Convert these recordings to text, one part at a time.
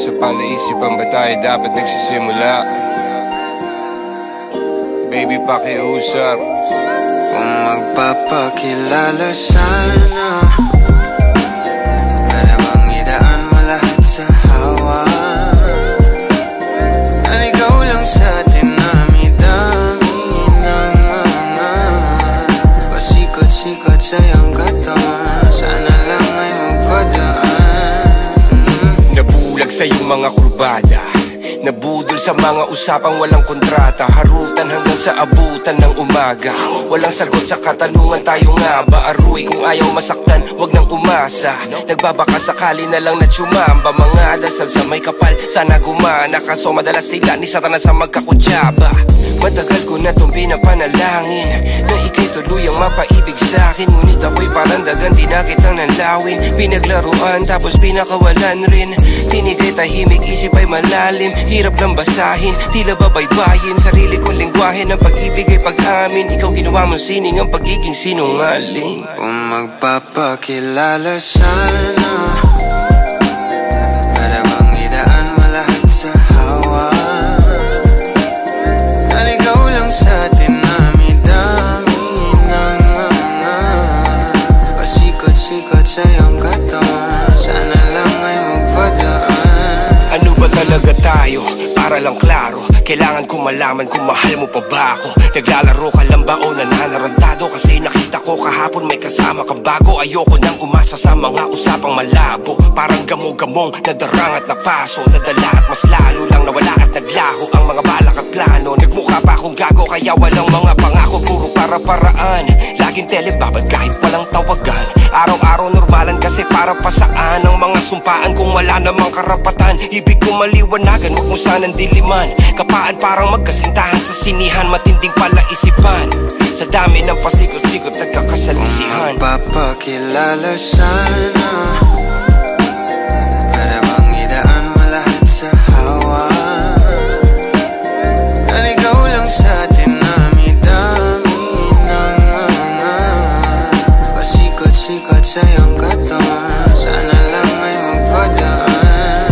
Sa palaisipan ba tayo dapat nagsisimula? Baby, pakiusap. Kung magpapakilala sana, para bang idaan mo lahat sa hawa. Naligaw lang sa dinami-dami ng mga pasikot-sikot sa iyong katawan. Sana lang ay magpadaan. Nabulag sa iyong mga kurbada, nabudol sa mga usapang walang kontrata. Harutan hanggang sa abutan ng umaga. Walang sagot sa katanungan, tayo nga ba aruy? Kung ayaw masaktan, wag nang umasa. Nagbabaka sakali na lang na tsumamba. Mga dasal sa may kapal, sana gumana. Kaso madalas sila ni Satanas sa magkakutsaba. Matagal ko na itong pinapanalangin na ika'y tuluyang mapaibig sa'kin. Ngunit ako'y parang dagan, di na kitang nanlawin. Pinaglaruan tapos pinakawalan rin. Tinigay tahimik, isip ay malalim. Hirap lang basahin, tila babaybayin. Sarili kong lingwahe ng pag-ibig ay pag-amin. Ikaw ginawa mong sining ang pagiging sinungaling. Kung magpapakilala sana, para bang idaan mo lahat sa hawa. Naligaw lang sa dinami-dami ng mga pasikot-sikot sa iyong katawan. Sana lang ay magpadaan. Ano ba talaga tayo? Para lang klaro, kailangan ko malaman kung mahal mo pa ba ako. Naglalaro ka lang ba o nananarantado? Kasi nakita ko kahapon may kasama kang bago. Ayoko nang umasa sa mga usapang malabo. Parang gamo-gamong nadarang at napaso. Nadala at mas lalo lang nawala at naglaho ang mga balak at plano. Nagmukha pa akong gago kaya walang mga pangako. Puro para-paraan, laging telebabad kahit walang tawagan. Araw-araw normalan kasi para pa saan ang mga sumpaan kung wala namang karapatan. Ibig ko maliwanagan, wag mo sanang diliman. Kapaan parang magkasintahan sa sinihan. Matinding palaisipan, sa dami ng pasikot-sikot nagkakasalisihan. Magpapakilala sana, para bang idaan mo lahat sa hawa. Naligaw lang sa dinami-dami ng mga pasikot-sikot sa iyong katawan. Sana lang ay magpadaan.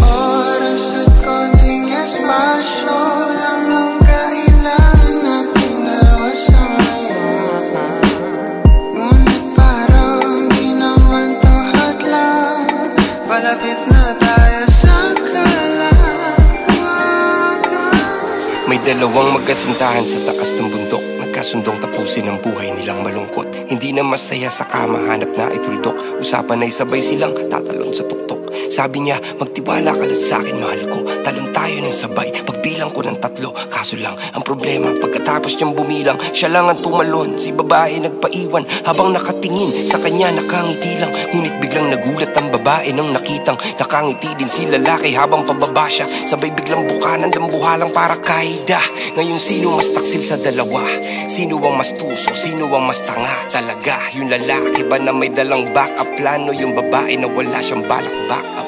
Oras at konting espasyo lang ang kailangan nating dalawa sa ngayon. Ngunit parang di naman to hadlang. Palapit na tayo sa kalawakan. May dalawang magkasintahan sa taas ng bundok. Nagkasundong tapusin ang buhay nilang malungkot. Hindi na masaya sa kama, hanap na ituldok. Usapan ay sabay silang tatalon sa tuktok. Sabi niya, magtiwala ka lang sa'kin, mahal ko. Talon tayo ng sabay, pagbilang ko ng 3. Kaso lang, ang problema, pagkatapos niyang bumilang, siya lang ang tumalon. Si babae nagpaiwan, habang nakatingin sa kanya nakangiti lang. Ngunit biglang nagulat ang babae nang nakitang nakangiti din si lalaki habang pababa siya. Sabay biglang bukanan ng buhalang para kaida. Ngayon sino mas taksil sa dalawa? Sino ang mas tuso? Sino ang mas tanga talaga? Yung lalaki ba na may dalang backup plano? Yung babae na wala siyang balak back up?